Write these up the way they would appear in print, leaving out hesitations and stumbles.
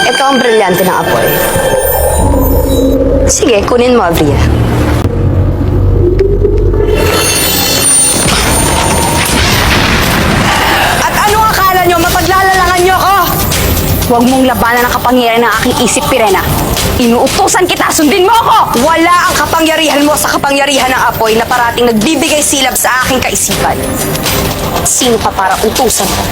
Ito ang brilyante ng apoy. Sige, kunin mo, Avria. At anong akala nyo? Mapaglalalangan nyo ako? Huwag mong labanan ang kapangyarihan ng aking isip, Pirena. Inuutusan kita, sundin mo ako! Wala ang kapangyarihan mo sa kapangyarihan ng apoy na parating nagbibigay silab sa aking kaisipan. Sino ka para utusan ko?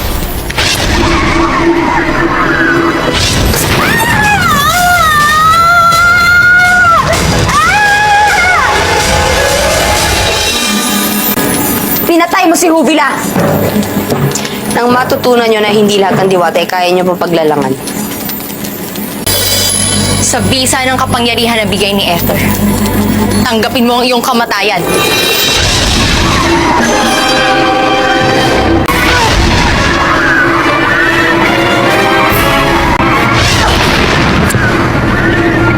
Pinatay mo si Juvila! Nang matutunan nyo na hindi lahat ng diwata ay kaya nyo pa paglalangan. Sa bisa ng kapangyarihan na bigay ni Ether, tanggapin mo ang iyong kamatayan.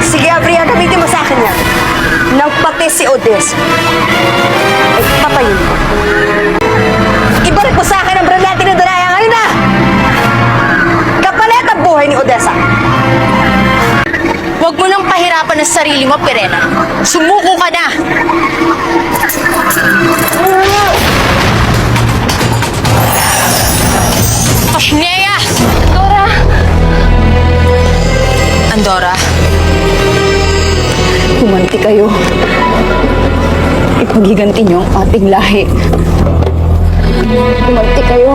Sige, Avria, gamitin mo sa akin yan. Nang pati si Odessa ay patayin mo. Ibalik mo sa akin ang brilyante na Danaya ngayon na! Kapalit ang buhay ni Odessa! Huwag mo nang pahirapan ang sarili mo, Pirena. Sumuko ka na! Pashnea! Andorra! Andorra? Humanti kayo. Ipaghiganti niyo ang ating lahi. Humanti kayo.